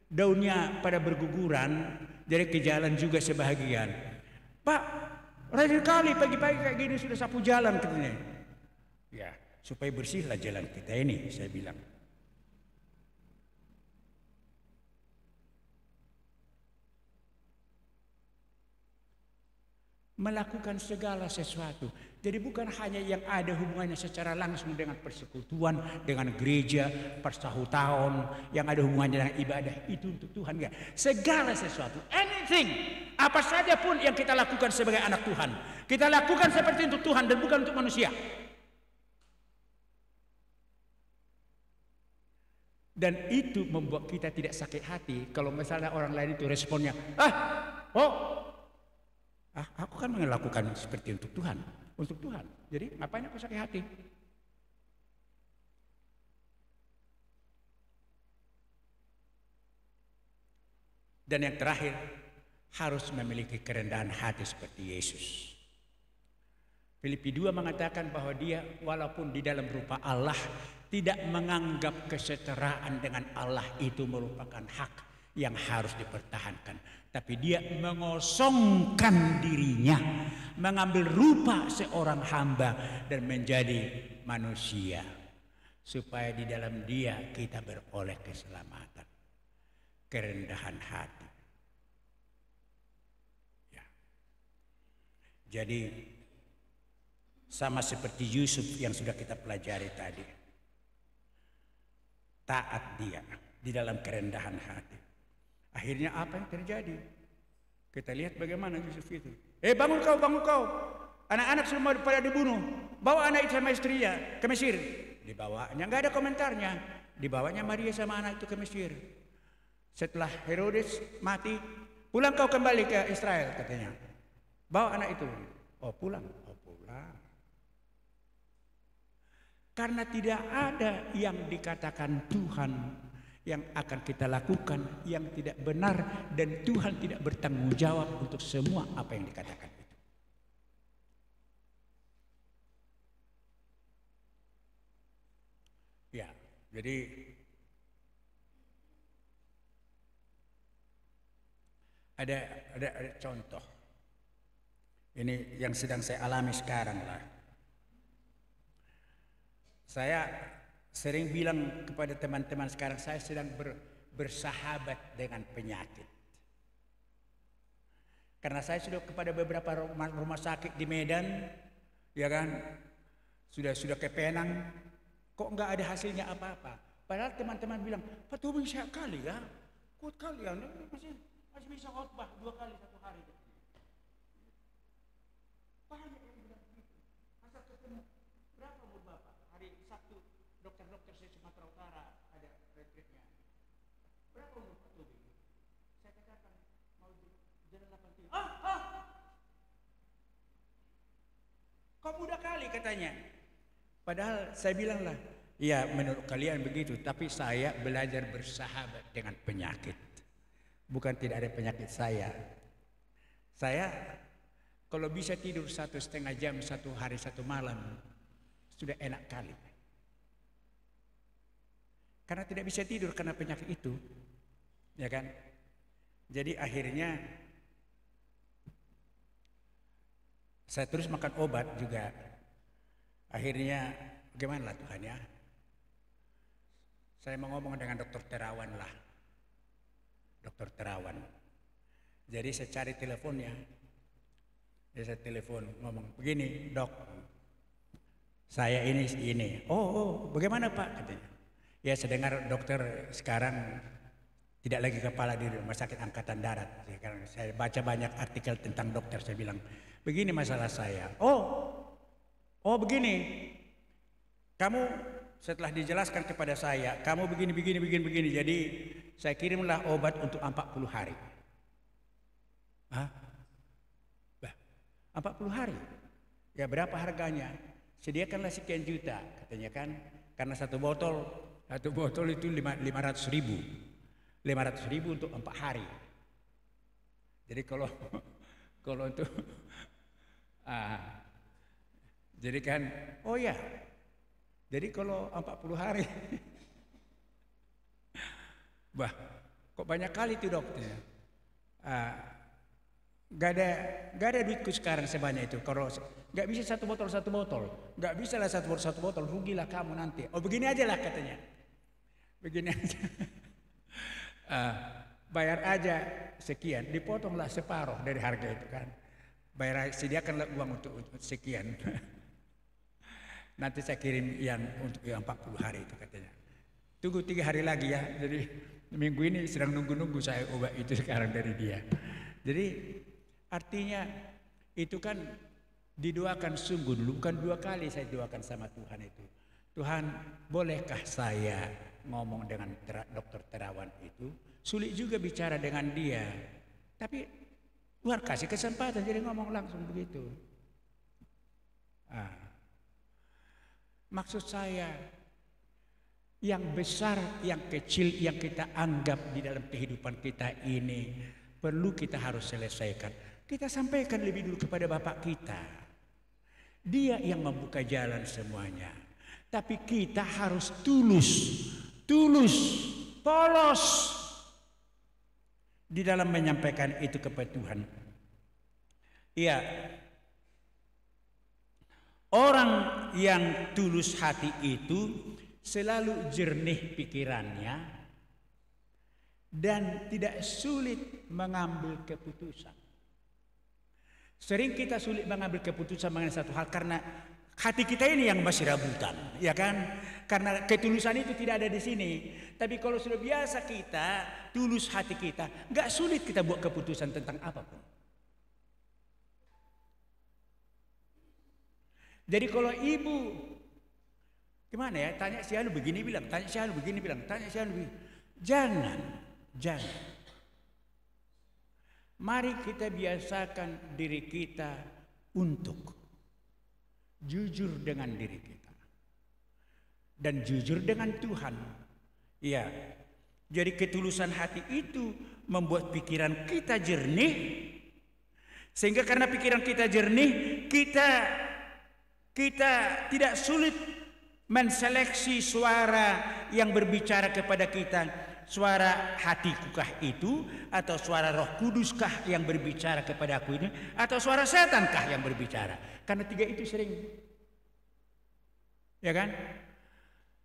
daunnya pada berguguran, jadi ke jalan juga sebahagian. Pak, rajin kali pagi-pagi kayak gini sudah sapu jalan katanya. Ya, supaya bersihlah jalan kita ini, saya bilang. melakukan segala sesuatu. Jadi bukan hanya yang ada hubungannya secara langsung dengan persekutuan, dengan gereja, persahutahun, yang ada hubungannya dengan ibadah, itu untuk Tuhan, enggak. Segala sesuatu, anything, apa saja pun yang kita lakukan sebagai anak Tuhan, kita lakukan seperti untuk Tuhan dan bukan untuk manusia. Dan itu membuat kita tidak sakit hati kalau misalnya orang lain itu responnya, aku kan melakukan seperti untuk Tuhan. Jadi ngapain aku sakit hati? Dan yang terakhir, harus memiliki kerendahan hati seperti Yesus. Filipi 2 mengatakan bahwa dia walaupun di dalam rupa Allah tidak menganggap kesetaraan dengan Allah itu merupakan hak yang harus dipertahankan, tapi dia mengosongkan dirinya, mengambil rupa seorang hamba dan menjadi manusia, supaya di dalam dia kita beroleh keselamatan, kerendahan hati. Ya. Jadi sama seperti Yusuf yang sudah kita pelajari tadi, taat dia di dalam kerendahan hati. Akhirnya apa yang terjadi? Kita lihat bagaimana Yusuf itu. Bangun kau. Anak-anak semua pada dibunuh. Bawa anak itu sama istrinya ke Mesir. Dibawanya, nggak ada komentarnya. Dibawanya Maria sama anak itu ke Mesir. Setelah Herodes mati, pulang kau kembali ke Israel katanya. Bawa anak itu. Pulang. Karena tidak ada yang dikatakan Tuhan yang akan kita lakukan yang tidak benar, dan Tuhan tidak bertanggung jawab untuk semua apa yang dikatakan itu. Ya, jadi ada contoh. Ini yang sedang saya alami sekarang lah. Saya sering bilang kepada teman-teman sekarang, saya sedang bersahabat dengan penyakit. Karena saya sudah kepada beberapa rumah sakit di Medan, ya kan, sudah ke Penang, kok nggak ada hasilnya apa-apa. Padahal teman-teman bilang, Pak Tobing sehat kali ya, kuat kali ya, masih bisa khotbah 2 kali 1 hari. Banyak yang bilang begitu. Masa ketemu berapa umur Bapak? Hari Sabtu dokter-dokter di Sumatera Utara ada retreatnya. Berapa umur Pak Tobing? Saya katakan mau jalan 8 tahun. Kok muda kali katanya. Padahal saya bilang lah, ya menurut kalian begitu, tapi saya belajar bersahabat dengan penyakit. Bukan tidak ada penyakit saya. Saya kalau bisa tidur 1,5 jam 1 hari 1 malam, sudah enak kali. Karena tidak bisa tidur karena penyakit itu, ya kan? Jadi akhirnya saya terus makan obat juga. Akhirnya bagaimana lah Tuhan ya? Saya mau ngomong dengan Dokter Terawan lah. Dokter Terawan. Jadi saya cari teleponnya. Saya telepon ngomong, begini dok, saya ini. Bagaimana Pak? Katanya. Ya saya dengar dokter sekarang tidak lagi kepala di rumah sakit angkatan darat. Sekarang saya baca banyak artikel tentang dokter. Saya bilang, begini masalah saya. Begini. Kamu setelah dijelaskan kepada saya, kamu begini. Jadi saya kirimlah obat untuk 40 hari. 40 hari. Ya berapa harganya? Sediakanlah sekian juta katanya kan. Karena satu botol itu 500 ribu. 500 ribu untuk 4 hari. Jadi kalau untuk jadi kan, jadi kalau 40 hari kok banyak kali tuh dokter. Gak ada duitku sekarang sebanyak itu. Kalau gak bisa satu botol, gak bisa lah satu botol, rugilah kamu nanti. Begini aja lah katanya. Begini aja. Bayar aja sekian, dipotonglah separuh dari harga itu kan. bayar, sediakanlah uang untuk sekian. Nanti saya kirim yang untuk yang 40 hari itu katanya. Tunggu 3 hari lagi ya. Jadi minggu ini sedang nunggu-nunggu saya obat itu sekarang dari dia. Jadi artinya itu kan didoakan sungguh dulu, bukan 2 kali saya doakan sama Tuhan itu. Tuhan, bolehkah saya ngomong dengan dokter Terawan itu? Sulit juga bicara dengan dia. Tapi Tuhan kasih kesempatan jadi ngomong langsung begitu. Maksud saya, yang besar, yang kecil, yang kita anggap di dalam kehidupan kita ini perlu kita harus selesaikan. Kita sampaikan lebih dulu kepada Bapak kita. Dia yang membuka jalan semuanya. Tapi kita harus tulus, polos di dalam menyampaikan itu kepada Tuhan. Iya. Orang yang tulus hati itu selalu jernih pikirannya dan tidak sulit mengambil keputusan. Sering kita sulit mengambil keputusan mengenai satu hal karena hati kita ini yang masih rabutan, ya kan? Karena ketulusan itu tidak ada di sini. Tapi kalau sudah biasa kita tulus hati kita, nggak sulit kita buat keputusan tentang apapun. Jadi kalau ibu gimana ya, tanya si Anu begini bilang, tanya si Anu begini bilang, tanya si Anu begini. Jangan. Mari kita biasakan diri kita untuk jujur dengan diri kita. Dan jujur dengan Tuhan. Ya. Jadi ketulusan hati itu membuat pikiran kita jernih. Sehingga karena pikiran kita jernih, kita tidak sulit menseleksi suara yang berbicara kepada kita. Suara hatikukah itu, atau suara Roh Kuduskah yang berbicara kepada aku ini, atau suara setankah yang berbicara? Karena 3 itu sering, ya kan?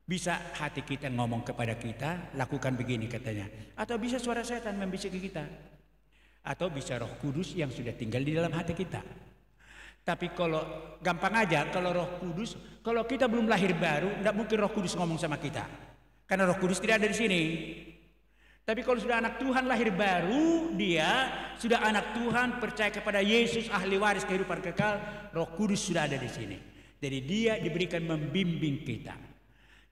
Bisa hati kita ngomong kepada kita, lakukan begini katanya, atau bisa suara setan membisiki kita, atau bisa Roh Kudus yang sudah tinggal di dalam hati kita. Tapi kalau gampang aja, kalau Roh Kudus, kalau kita belum lahir baru, tidak mungkin Roh Kudus ngomong sama kita. Karena Roh Kudus tidak ada di sini. Tapi kalau sudah anak Tuhan lahir baru, dia sudah anak Tuhan, percaya kepada Yesus, ahli waris kehidupan kekal, Roh Kudus sudah ada di sini. Jadi dia diberikan membimbing kita.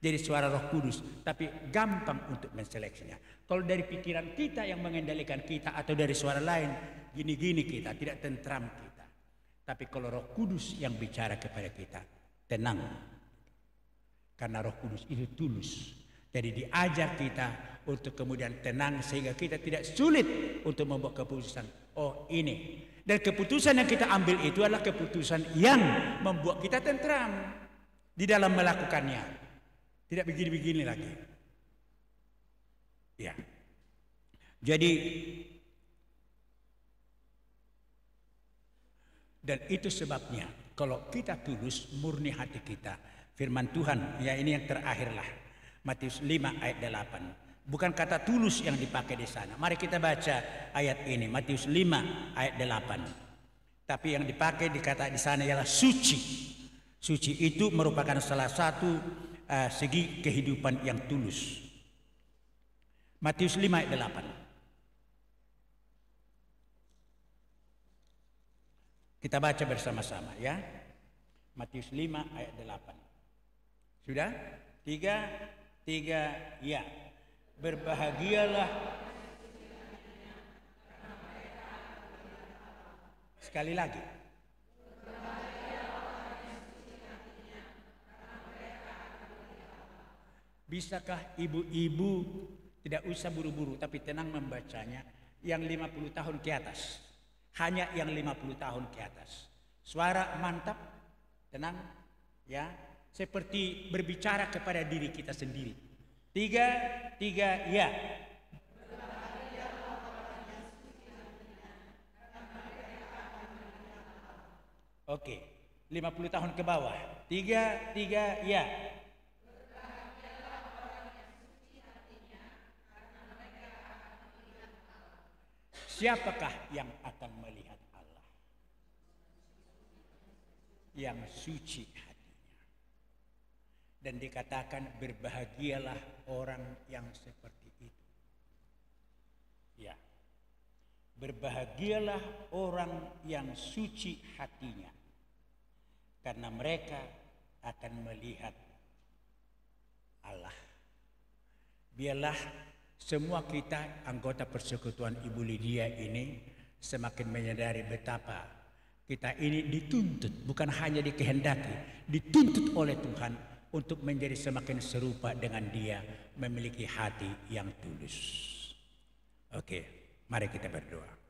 Jadi suara Roh Kudus, tapi gampang untuk menseleksinya. Kalau dari pikiran kita yang mengendalikan kita, atau dari suara lain, gini-gini kita, tidak tentram kita. Tapi kalau Roh Kudus yang bicara kepada kita, tenang. Karena Roh Kudus itu tulus. Jadi diajar kita untuk kemudian tenang sehingga kita tidak sulit untuk membuat keputusan. Oh ini. Dan keputusan yang kita ambil itu adalah keputusan yang membuat kita tentram di dalam melakukannya. Tidak begini-begini lagi. Ya. Jadi dan itu sebabnya kalau kita tulus murni hati kita, firman Tuhan, ya ini yang terakhir lah, Matius 5 ayat 8. Bukan kata tulus yang dipakai di sana. Mari kita baca ayat ini, Matius 5 ayat 8. Tapi yang dipakai dikata di sana ialah suci. Suci itu merupakan salah satu segi kehidupan yang tulus. Matius 5 ayat 8. Kita baca bersama-sama ya. Matius 5 ayat 8. Sudah? 3 ya. Berbahagialah. Sekali lagi. Bisakah ibu-ibu tidak usah buru-buru tapi tenang membacanya, yang 50 tahun ke atas? Hanya yang 50 tahun ke atas. Suara mantap, tenang, ya, seperti berbicara kepada diri kita sendiri. 3 ya. Oke, 50 tahun ke bawah. 3 ya. Siapakah yang akan melihat Allah? yang suci hatinya. Dan dikatakan berbahagialah orang yang seperti itu. Ya. Berbahagialah orang yang suci hatinya, karena mereka akan melihat Allah. Biarlah semua kita anggota persekutuan Ibu Lydia ini semakin menyadari betapa kita ini dituntut, bukan hanya dikehendaki, dituntut oleh Tuhan untuk menjadi semakin serupa dengan Dia, memiliki hati yang tulus. Oke, mari kita berdoa.